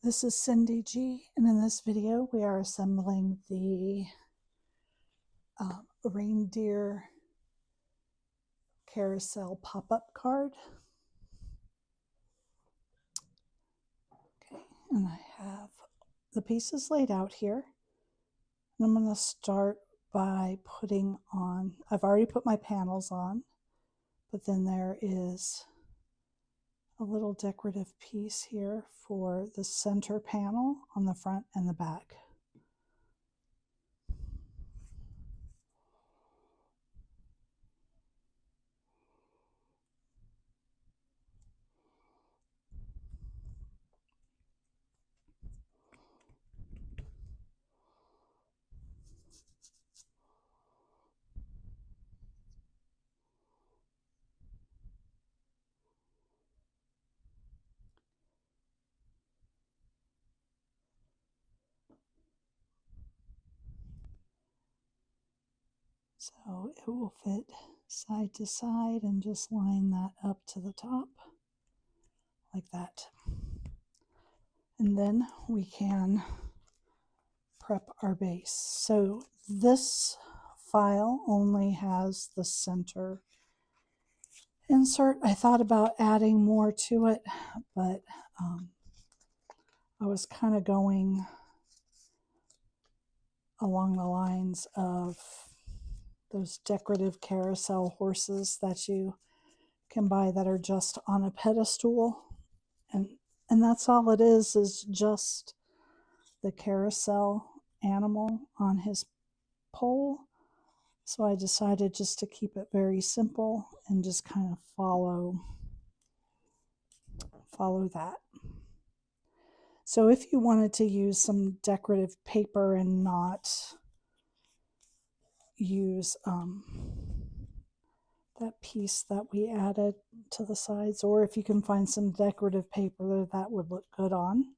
This is Cyndy G, and in this video we are assembling the Reindeer Carousel pop-up card. Okay, and I have the pieces laid out here. And I'm going to start by putting on, I've already put my panels on, but then there is a little decorative piece here for the center panel on the front and the back. So it will fit side to side, and just line that up to the top like that. And then we can prep our base. So this file only has the center insert. I thought about adding more to it, but I was kind of going along the lines of those decorative carousel horses that you can buy that are just on a pedestal, and that's all it is just the carousel animal on his pole. So I decided just to keep it very simple and just kind of follow that. So if you wanted to use some decorative paper and not use that piece that we added to the sides, or if you can find some decorative paper that would look good on.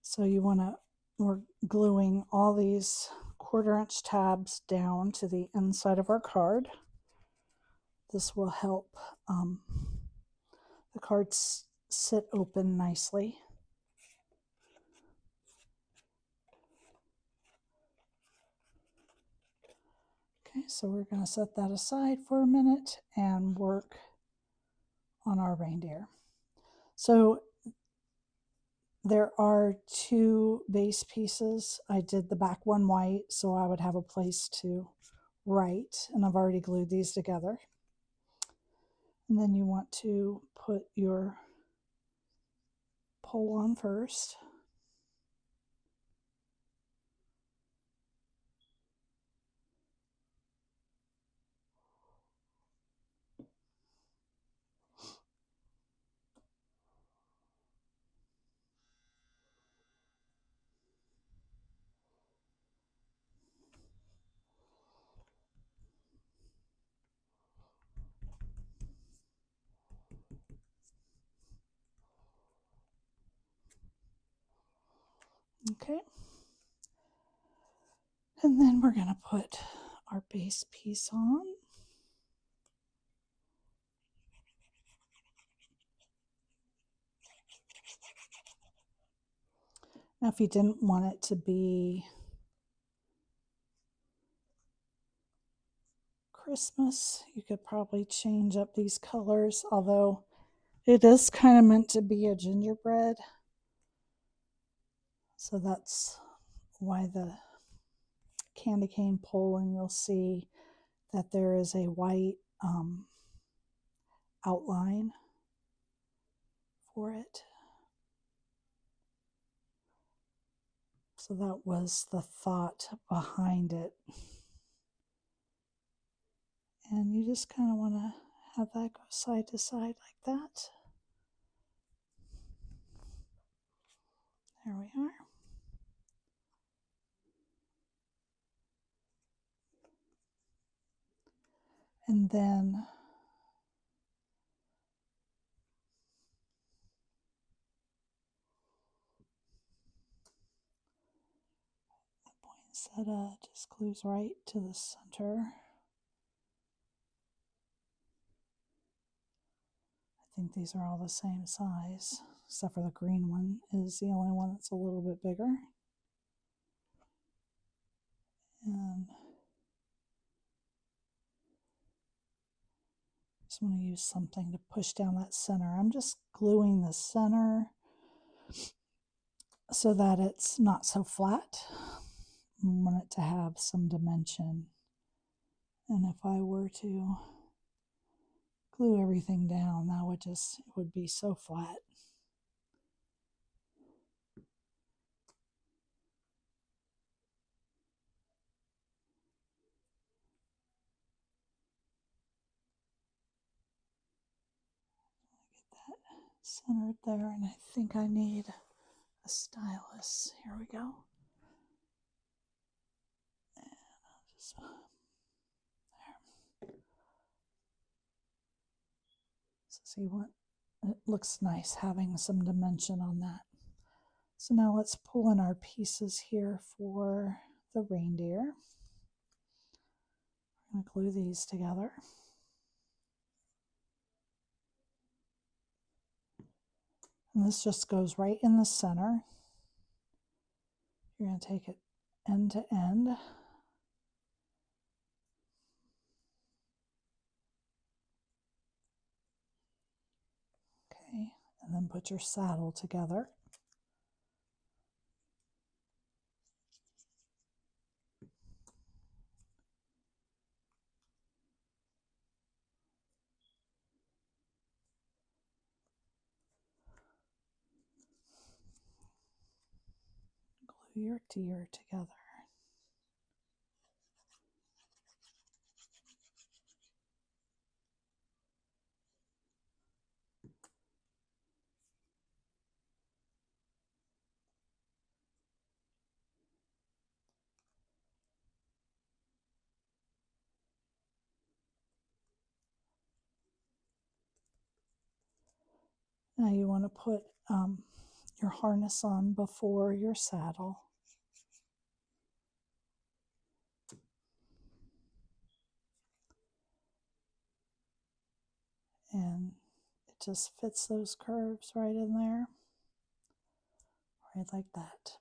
So we're gluing all these 1/4 inch tabs down to the inside of our card. This will help the cards sit open nicely. Okay, so we're going to set that aside for a minute and work on our reindeer. So there are 2 base pieces. I did the back one white so I would have a place to write, and I've already glued these together. And then you want to put your pole on first. Okay. And then we're going to put our base piece on. Now, if you didn't want it to be Christmas, you could probably change up these colors, although it is kind of meant to be a gingerbread. So that's why the candy cane pole, and you'll see that there is a white outline for it. So that was the thought behind it. And you just kind of want to have that go side to side like that. There we are. And then Seta just glues right to the center. I think these are all the same size, except for the green one is the only one that's a little bit bigger. And just want to use something to push down that center. I'm just gluing the center so that it's not so flat. I want it to have some dimension. And if I were to glue everything down, that would just, it would be so flat. Get that centered there, and I think I need a stylus. Here we go. And I'll just there. So see what it looks nice having some dimension on that. So now let's pull in our pieces here for the reindeer. I'm going to glue these together. And this just goes right in the center. You're going to take it end to end. Okay, and then put your saddle together. Glue your deer together. Now you want to put your harness on before your saddle. And it just fits those curves right in there, right like that.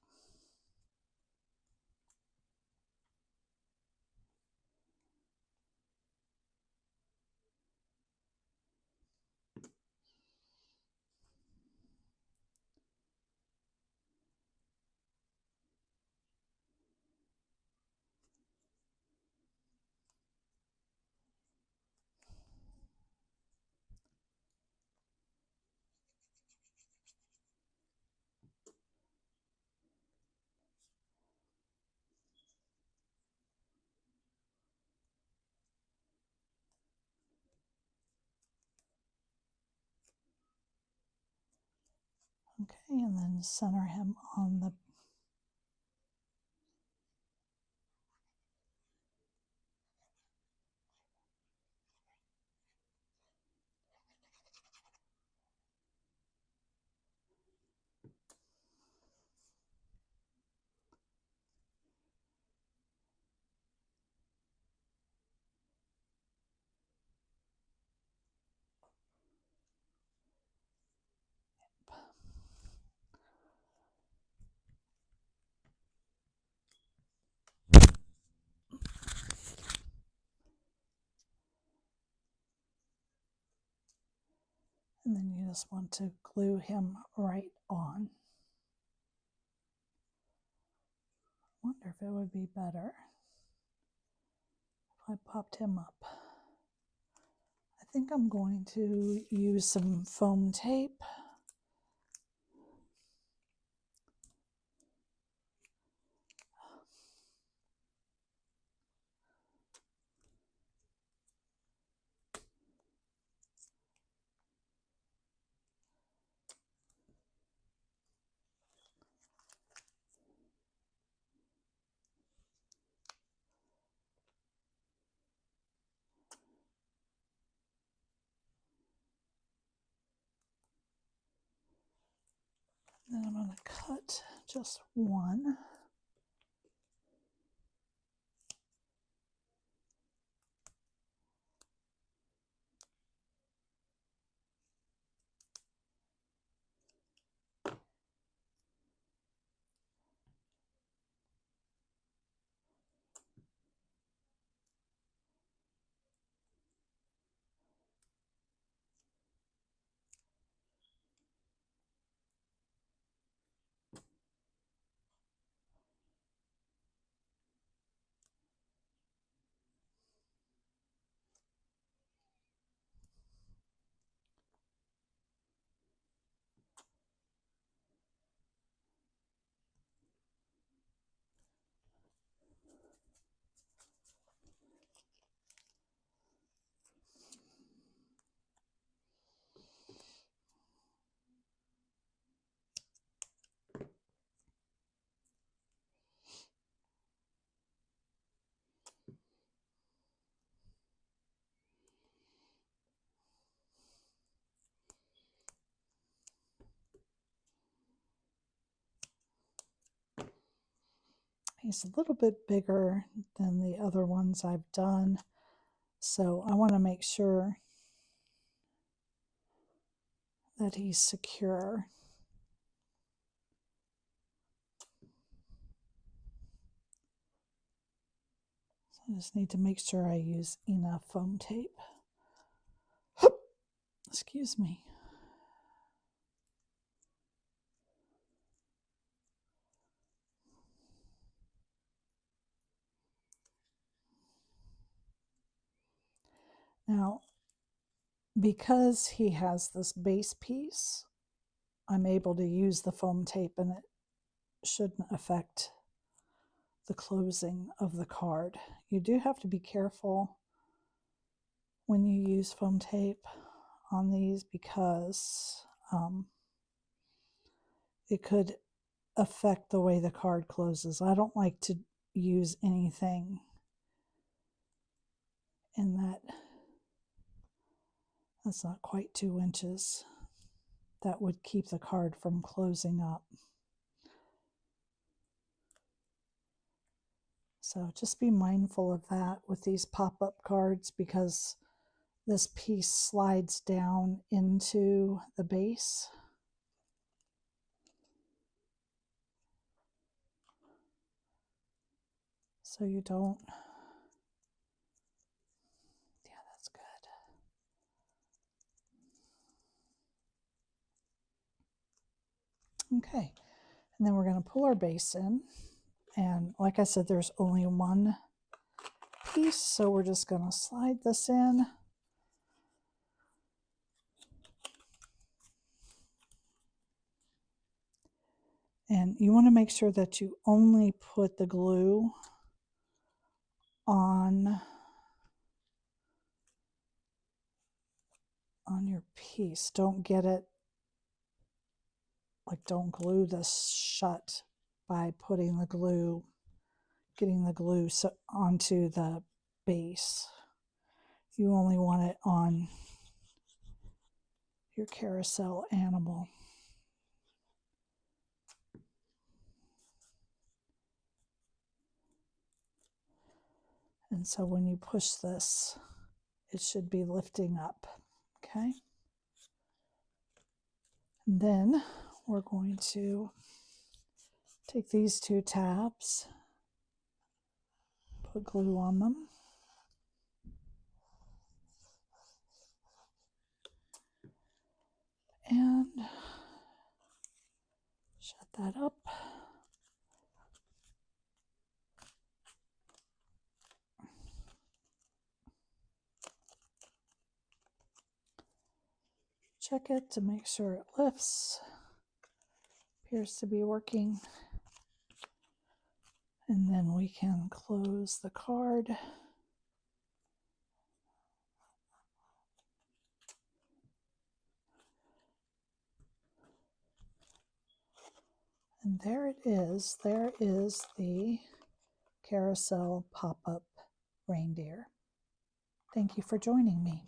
Okay, and then center him on the and then you just want to glue him right on. I wonder if it would be better if I popped him up. I think I'm going to use some foam tape. Then I'm going to cut just one. He's a little bit bigger than the other ones I've done, so I want to make sure that he's secure. So I just need to make sure I use enough foam tape. Excuse me. Now, because he has this base piece, I'm able to use the foam tape and it shouldn't affect the closing of the card. You do have to be careful when you use foam tape on these because it could affect the way the card closes. I don't like to use anything in that's not quite 2 inches. That would keep the card from closing up. So just be mindful of that with these pop-up cards because this piece slides down into the base. So you don't, yeah, that's good. Okay, and then we're going to pull our base in. And like I said, there's only one piece, so we're just going to slide this in. And you want to make sure that you only put the glue on your piece. Don't get it, like don't glue this shut by putting the glue, getting the glue onto the base. You only want it on your carousel animal. And so when you push this, it should be lifting up, okay? And then we're going to take these 2 tabs, put glue on them, and shut that up. Check it to make sure it lifts. Appears to be working. And then we can close the card. And there it is. There is the Carousel pop-up reindeer. Thank you for joining me.